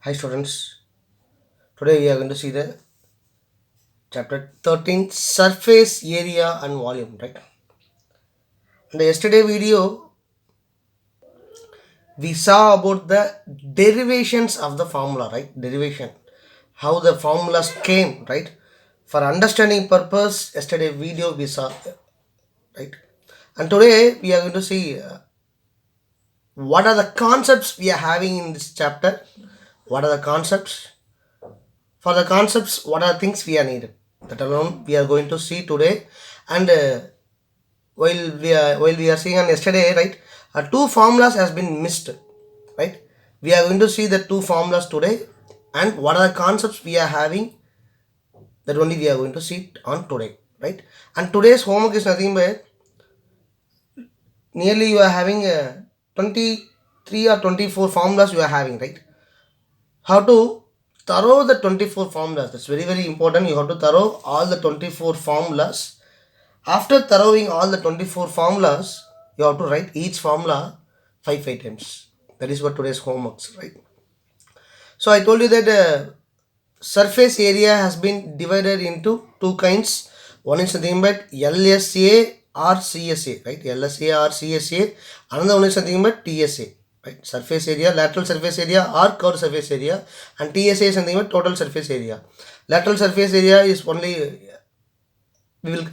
Hi students, today we are going to see the chapter 13 surface area and volume, right? In the yesterday video we saw about the derivations of the formula, right? Derivation, how the formulas came, right? For understanding purpose, yesterday video we saw, right? And today we are going to see what are the concepts we are having in this chapter. What are the concepts? For the concepts, what are things we are needed? That alone we are going to see today. And while we are seeing on yesterday, right, two formulas has been missed, right? We are going to see the two formulas today, and what are the concepts we are having, that only we are going to see on today, right? And today's homework is nothing but nearly you are having 23 or 24 formulas you are having, right? How to thorough the 24 formulas, that's very very important. You have to thorough all the 24 formulas. After thoroughing all the 24 formulas, you have to write each formula 5 times. That is what today's homeworks, right? So I told you that surface area has been divided into two kinds. One is nothing but LSA or CSA, right? LSA or CSA. Another one is nothing but TSA, right? Surface area, lateral surface area or curved surface area, and TSA is nothing but total surface area. Lateral surface area is only we will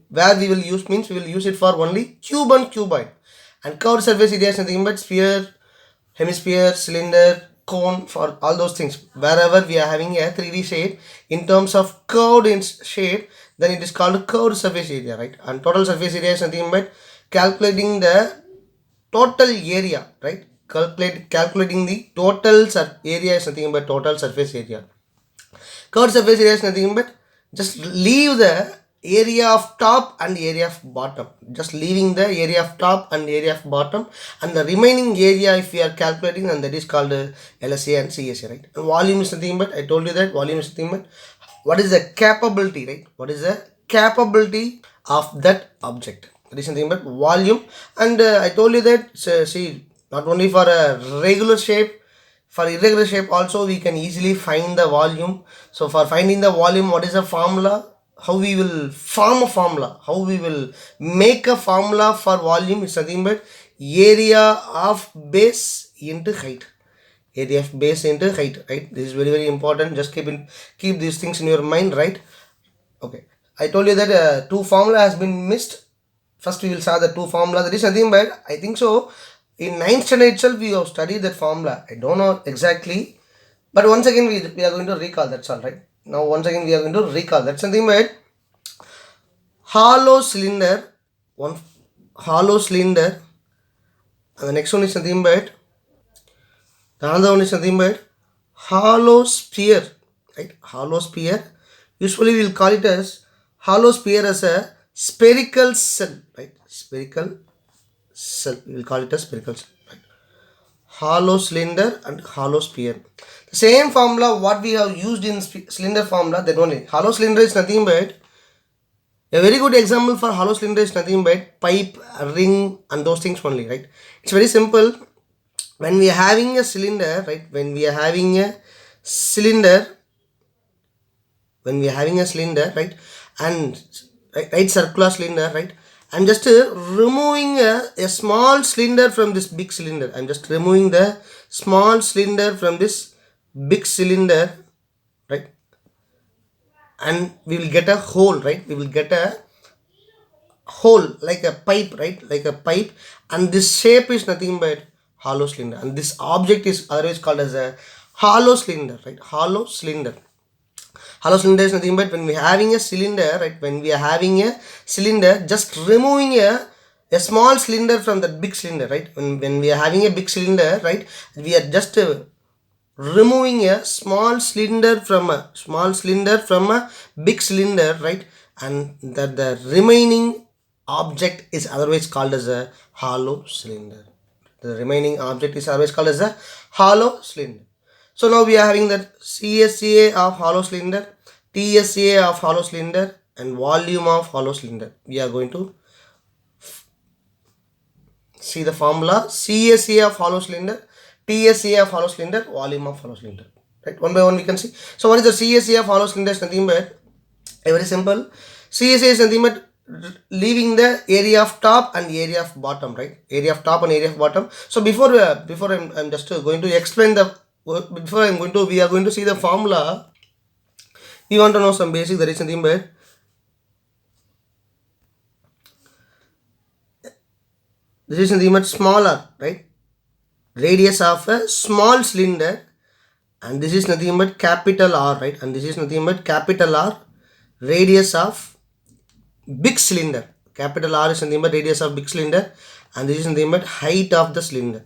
where we will use means we will use it for only cube and cuboid, and curved surface area is nothing but sphere, hemisphere, cylinder, cone, for all those things. Wherever we are having a 3D shape in terms of curved in shape, then it is called curved surface area, right? And total surface area is nothing but calculating the total area, right? Calculating the total area is nothing but total surface area. Curved surface area is nothing but just leave the area of top and area of bottom. Just leaving the area of top and area of bottom, and the remaining area if we are calculating, and that is called LSA and CSA, right? And volume is nothing but, I told you that volume is nothing but what is the capability, right? What is the capability of that object? That is nothing but volume. And I told you that, see, not only for a regular shape, for irregular shape also we can easily find the volume. So for finding the volume, what is the formula? How we will form a formula? How we will make a formula for volume is nothing but area of base into height. Area of base into height, right? This is very very important. Just keep these things in your mind, right? Okay. I told you that two formula has been missed. First we will saw the two formula. That is nothing but, I think so, in 9th standard itself we have studied that formula. I don't know exactly, but once again we are going to recall. That's all, right? Now once again we are going to recall. That's something but hollow cylinder, one hollow cylinder, and the next one is nothing but, the another one is nothing but hollow sphere, right? Hollow sphere. Usually we will call it as hollow sphere as a spherical cell, right? Spherical cell. We will call it as spherical cell, right? Hollow cylinder and hollow sphere. The same formula what we have used in cylinder formula, that only. Hollow cylinder is nothing but, a very good example for hollow cylinder is nothing but pipe, ring, and those things only, right? It's very simple. When we are having a cylinder, right? When we are having a cylinder, right, and right circular cylinder, right, I'm just removing a small cylinder from this big cylinder. I'm just removing the small cylinder from this big cylinder, right, and we will get a hole, right? We will get a hole like a pipe, right? Like a pipe, and this shape is nothing but hollow cylinder, and this object is otherwise called as a hollow cylinder, right? Hollow cylinder. Hollow cylinder is nothing but when we are having a cylinder, right? When we are having a cylinder, just removing a small cylinder from the big cylinder, right? When we are having a big cylinder, right, we are just removing a small cylinder from a big cylinder, right? And that the remaining object is otherwise called as a hollow cylinder. The remaining object is always called as a hollow cylinder. So now we are having that CSA of hollow cylinder, TSA of hollow cylinder, and volume of hollow cylinder. We are going to see the formula: CSA of hollow cylinder, TSA of hollow cylinder, volume of hollow cylinder. right? One by one we can see. So what is the CSA of hollow cylinder? Is nothing but very simple. CSA is nothing but leaving the area of top and area of bottom, right? Area of top and area of bottom. So before I'm just going to explain the we are going to see the formula. We want to know some basic. There is nothing but this is nothing but smaller, right? Radius of a small cylinder, and this is nothing but capital R, right? And this is nothing but capital R, radius of big cylinder. Capital R is nothing but radius of big cylinder, and this is nothing but height of the cylinder,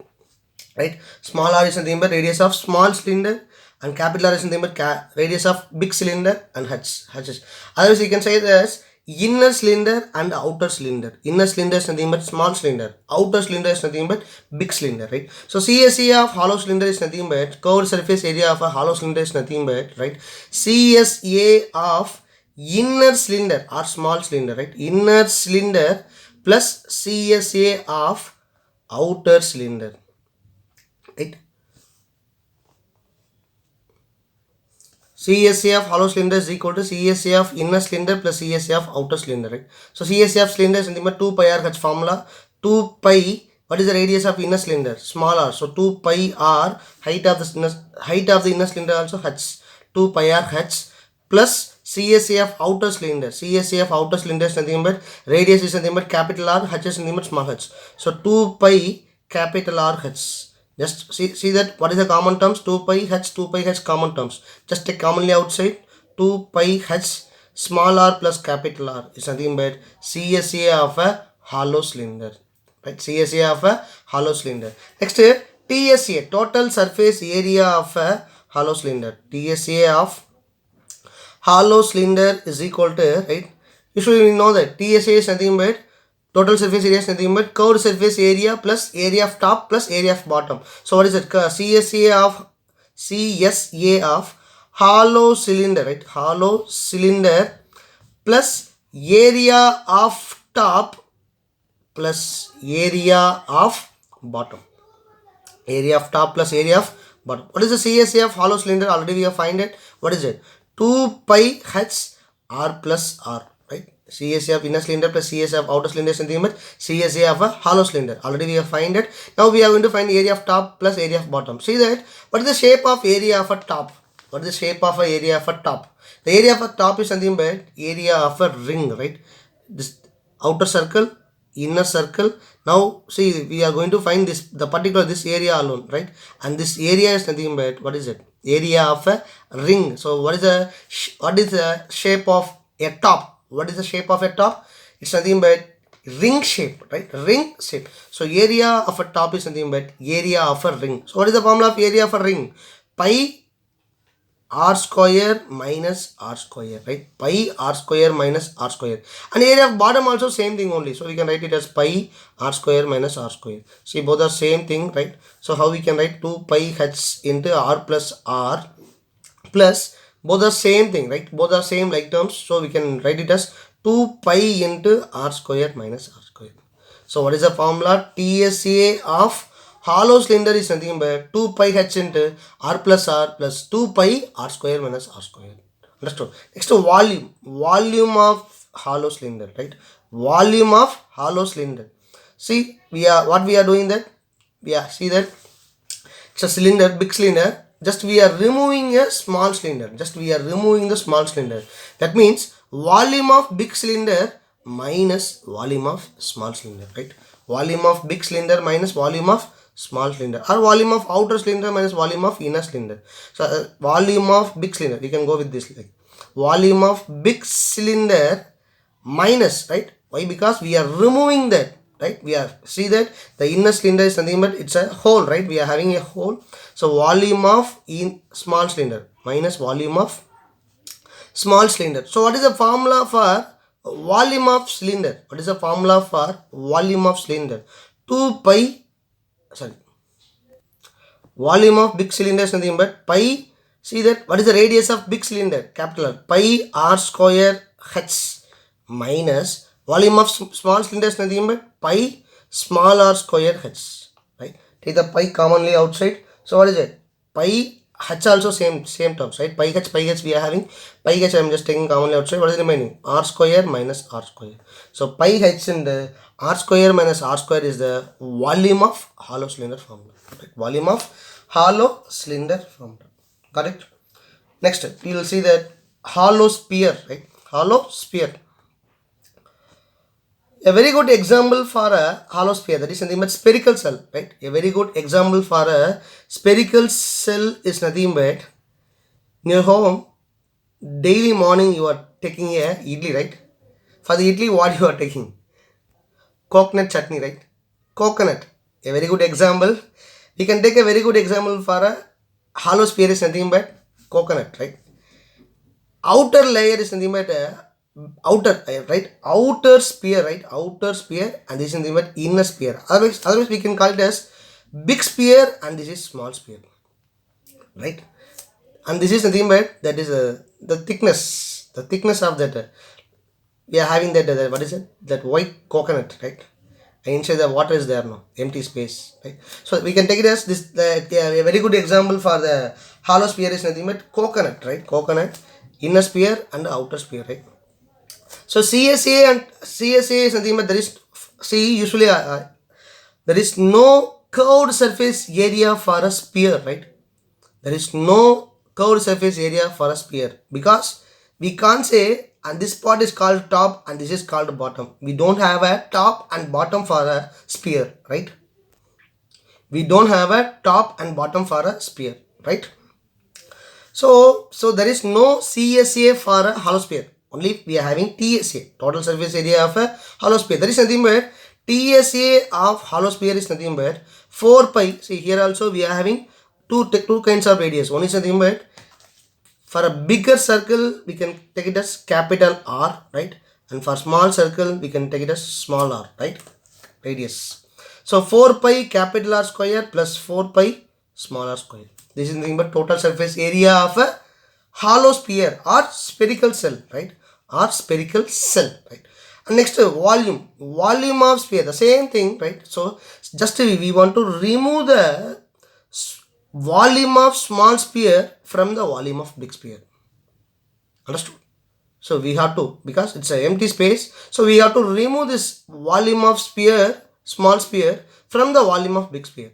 right? Small r is nothing but radius of small cylinder, and capital R is nothing but radius of big cylinder and hatches. Otherwise, you can say this inner cylinder and outer cylinder. Inner cylinder is nothing but small cylinder. Outer cylinder is nothing but big cylinder, right? So CSA of hollow cylinder is nothing but curved surface area of a hollow cylinder is nothing but, right? CSA of inner cylinder or small cylinder, right? Inner cylinder plus CSA of outer cylinder, right? CSA of hollow cylinder is equal to CSA of inner cylinder plus CSA of outer cylinder, right? So CSA of cylinder is nothing but 2 pi r h formula. 2 pi, what is the radius of inner cylinder? Small r. So 2 pi r, height of the inner cylinder also h. 2 pi r h plus CSA of outer cylinder. CSA of outer cylinder is nothing but radius is nothing but capital R, h is nothing but small h. So 2 pi capital R h. Just see that what is the common terms? 2 pi h common terms. Just take commonly outside. 2 pi h small r plus capital R is nothing but CSA of a hollow cylinder, right? CSA of a hollow cylinder. Next, TSA, total surface area of a hollow cylinder. TSA of hollow cylinder is equal to, right? Usually we know that TSA is nothing but total surface area is nothing but curved surface area plus area of top plus area of bottom. So what is it? CSA of hollow cylinder, right? Hollow cylinder plus area of top plus area of bottom. Area of top plus area of bottom. What is the CSA of hollow cylinder? Already we have find it. What is it? 2 pi h r plus r, right? CSA of inner cylinder plus CSA of outer cylinder is nothing but CSA of a hollow cylinder. Already we have find it. Now we are going to find area of top plus area of bottom. See that? What is the shape of area of a top? What is the shape of a area of a top? The area of a top is nothing but area of a ring, right? This outer circle, inner circle. Now see, we are going to find this area alone, right? And this area is nothing but what is it? Area of a ring. So what is the shape of a top? What is the shape of a top? It's nothing but ring shape, right? Ring shape. So area of a top is nothing but area of a ring. So what is the formula of area of a ring? Pi r square minus r square, right? Pi r square minus r square. And area of bottom also same thing only. So we can write it as pi r square minus r square. See, both are same thing, right? So how we can write 2 pi h into r plus r plus both are same thing, right? Both are same like terms. So we can write it as 2 pi into r square minus r square. So what is the formula? TSA of hollow cylinder is nothing but 2 pi h into r plus 2 pi r square minus r square. Understood? Next, volume. Volume of hollow cylinder, right? Volume of hollow cylinder. See, what we are doing that? See that it's a cylinder, big cylinder. Just we are removing a small cylinder. Just we are removing the small cylinder. That means volume of big cylinder minus volume of small cylinder, right? Volume of big cylinder minus volume of small cylinder, or volume of outer cylinder minus volume of inner cylinder. So volume of big cylinder, we can go with this like volume of big cylinder minus, right? Why? Because we are removing that, right? We are see that the inner cylinder is nothing but it's a hole, right? We are having a hole. So volume of small cylinder minus volume of small cylinder. So what is the formula for volume of cylinder? What is the formula for volume of cylinder? 2 pi, volume of big cylinder is nothing but pi. See that what is the radius of big cylinder? Capital R. Pi r square h minus volume of small cylinder is nothing but pi small r square h, right? Take the pi commonly outside. So what is it? Pi H also same terms, right? Pi h we are having. Pi h I am just taking commonly outside. What is the remaining? R square minus R square. So pi h in the R square minus R square is the volume of hollow cylinder formula. Right? Volume of hollow cylinder formula. Got it? Next, we will see that hollow sphere, right? Hollow sphere. A very good example for a hollow sphere, that is nothing but spherical cell, right? A very good example for a spherical cell is nothing but in your home, daily morning you are taking a idli, right? For the idli, what you are taking? Coconut chutney, right? Coconut. A very good example. We can take a very good example for a hollow sphere is nothing but coconut, right? Outer layer is nothing but outer, right? Outer sphere, right? Outer sphere, and this is nothing but inner sphere. Otherwise we can call it as big sphere, and this is small sphere, right? And this is nothing but that is the thickness of that. We are having that, what is it? That white coconut, right? And inside the water is there now, empty space, right? So we can take it as this. A very good example for the hollow sphere is nothing but coconut, right? Coconut, inner sphere and outer sphere, right? So CSA is nothing but there is usually there is no curved surface area for a sphere, right? There is no curved surface area for a sphere because we can't say and this part is called top and this is called bottom. We don't have a top and bottom for a sphere, right? We don't have a top and bottom for a sphere, right? So there is no CSA for a hollow sphere. Only we are having TSA, total surface area of a hollow sphere. There is nothing but TSA of hollow sphere is nothing but 4 pi. See here also we are having two kinds of radius. One is nothing but for a bigger circle we can take it as capital R, right? And for small circle we can take it as small r, right? Radius. So 4 pi capital R square plus 4 pi small r square. This is nothing but total surface area of a hollow sphere or spherical cell, right? Or spherical cell, right? And next volume of sphere, the same thing, right? So just we want to remove the volume of small sphere from the volume of big sphere. Understood? So we have to, because it's an empty space, so we have to remove this volume of sphere, small sphere, from the volume of big sphere.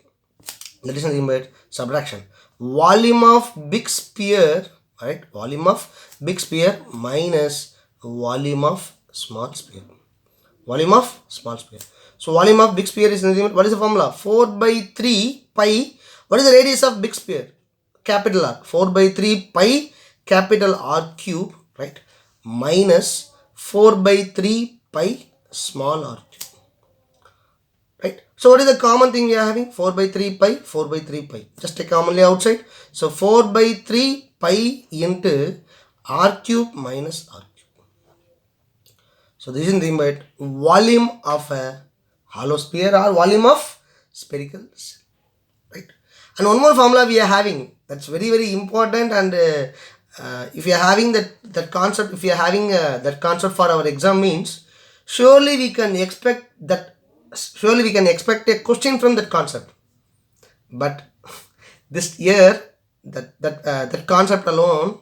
That is nothing but subtraction. Volume of big sphere, right? Volume of big sphere minus volume of small sphere. Volume of small sphere. So volume of big sphere is nothing but, what is the formula? 4 by 3 pi. What is the radius of big sphere? Capital R. 4 by 3 pi capital R cube, right? Minus 4 by 3 pi small r cube. Right? So what is the common thing we are having? 4 by 3 pi, 4 by 3 pi. Just take commonly outside. So 4 by 3 pi into r cube minus r cube. So this is nothing but volume of a hollow sphere or volume of spherical cell. Right? And one more formula we are having, that's very very important, and if you are having that concept, if you are having that concept for our exam, means surely we can expect a question from that concept. But this year that concept alone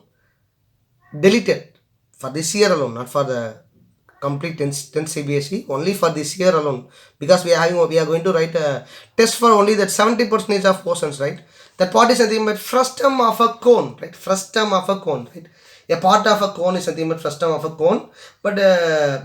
deleted for this year alone, not for the complete 10th CBSE, only for this year alone, because we are going to write a test for only that 70% of portions, right? That part is nothing but frustum of a cone, right? Frustum of a cone, right? A part of a cone is nothing but frustum of a cone. But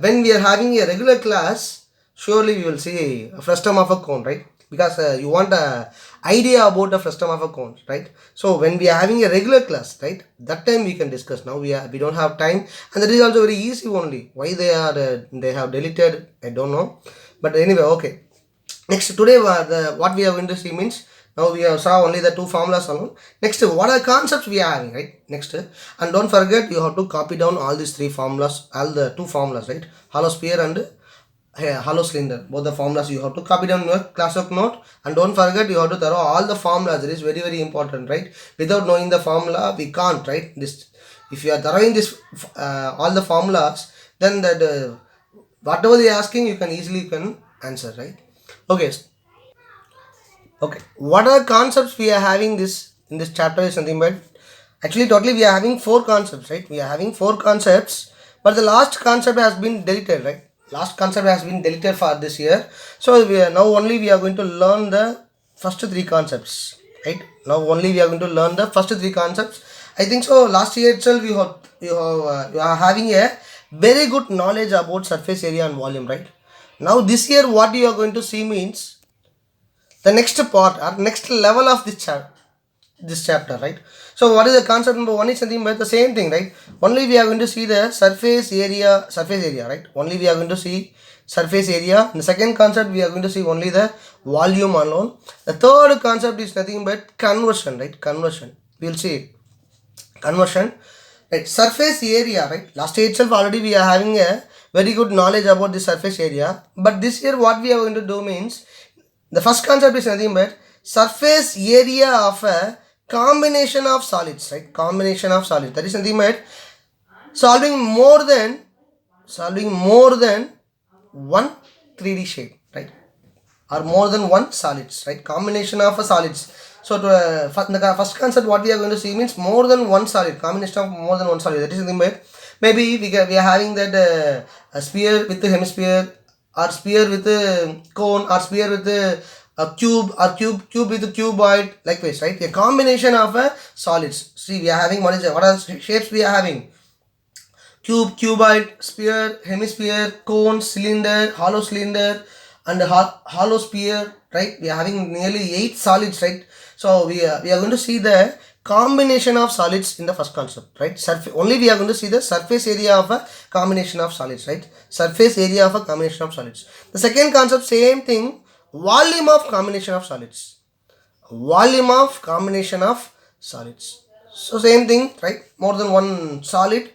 when we are having a regular class, surely we will see a frustum of a cone, right? Because you want a idea about a frustum of a cone, right? So when we are having a regular class, right, that time we can discuss. Now we don't have time, and that is also very easy only. Why they have deleted, I don't know. But anyway, okay. Next, today what we are going to see means, now we have saw only the two formulas alone. Next, what are concepts we are having, right? Next, and don't forget you have to copy down all these three formulas, all the two formulas, right? Hollow sphere and hollow cylinder, both the formulas you have to copy down your classwork note, and don't forget you have to thorough all the formulas. It is very very important, right? Without knowing the formula we can't, right? This, if you are thoroughing this all the formulas, then that whatever they are asking you can easily answer, right? Okay, what are concepts we are having this in this chapter is nothing but, actually totally we are having 4 concepts, right? We are having 4 concepts, but the last concept has been deleted, right? Last concept has been deleted for this year. So now only we are going to learn the first 3 concepts, right? Now only we are going to learn the first 3 concepts. I think so last year itself you are having a very good knowledge about surface area and volume, right? Now this year what you are going to see means the next part or next level of this chapter, right? So what is the concept number 1 is something but the same thing, right? Only we are going to see the surface area, right? Only we are going to see surface area. In the second concept we are going to see only the volume alone. The third concept is nothing but conversion, right? Conversion, we will see conversion, right? Surface area, right? Last year itself already we are having a very good knowledge about the surface area, but this year what we are going to do means the first concept is nothing but surface area of a combination of solids, right? Combination of solids, that is nothing but solving more than one 3D shape, right? Or more than one solids, right? Combination of a solids. So the first concept what we are going to see means more than one solid, combination of more than one solid. That is something but maybe we are having that a sphere with a hemisphere, or sphere with a cone, or sphere with a cube, or cube with a cuboid, like this, right? A combination of solids. See, we are having what are shapes we are having? Cube, cuboid, sphere, hemisphere, cone, cylinder, hollow cylinder, and hollow sphere, right? We are having nearly 8 solids, right? So we are going to see the combination of solids in the first concept, right? Only we are going to see the surface area of a combination of solids, right? Surface area of a combination of solids. The second concept, same thing, volume of combination of solids. Volume of combination of solids. So same thing, right? More than one solid,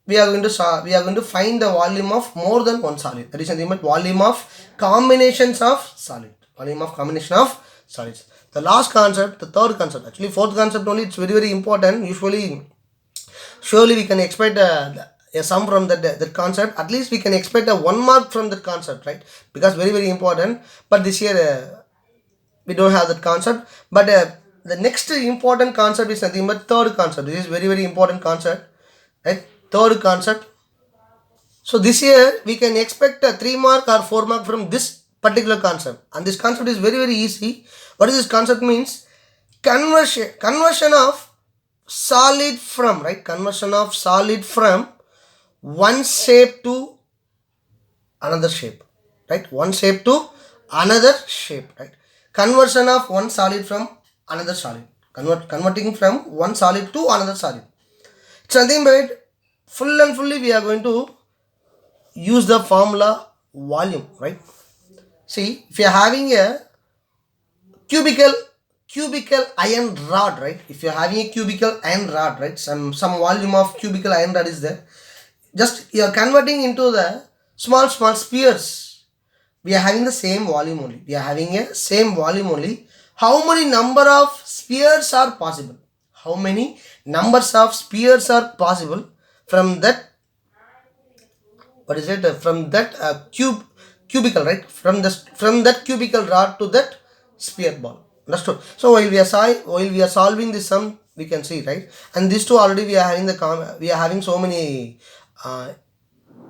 we are going to find the volume of more than one solid. That is nothing but volume of combinations of solid. Volume of combination of solids. The last concept, the third concept, actually fourth concept only, it's very important. Surely we can expect a sum from that concept. At least we can expect a 1 mark from that concept, right? Because very important. But this year we don't have that concept. But the next important concept is nothing but third concept. This is very important concept, right? Third concept. So this year we can expect a 3 mark or 4 mark from this particular concept, and this concept is very easy. What is this concept means? Conversion of solid from, right? Conversion of solid from one shape to another shape, right? One shape to another shape, right? Conversion of one solid from another solid. Converting from one solid to another solid. It's nothing but full and fully we are going to use the formula volume, right? See, if you are having a cubical iron rod, right? If you are having a cubical iron rod, right? Some volume of cubical iron rod is there. Just you are converting into the small spheres. We are having the same volume only. We are having a same volume only. How many number of spheres are possible? How many numbers of spheres are possible from that? What is it? From that cubical, right? From that cubical rod to that sphere ball. Understood? So while we are solving this sum, we can see, right? And these two already we are having so many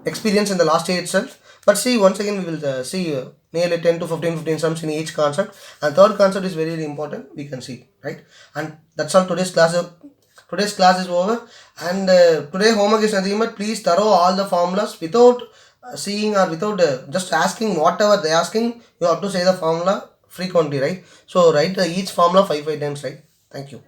experience in the last year itself. But see, once again we will see nearly 10 to 15 sums in each concept, and third concept is very important. We can see, right? And that's all. Today's class is over, and today homework is nothing but please thorough all the formulas without seeing or without just asking whatever they asking. You have to say the formula frequently, right? So write each formula 5 times, right? Thank you.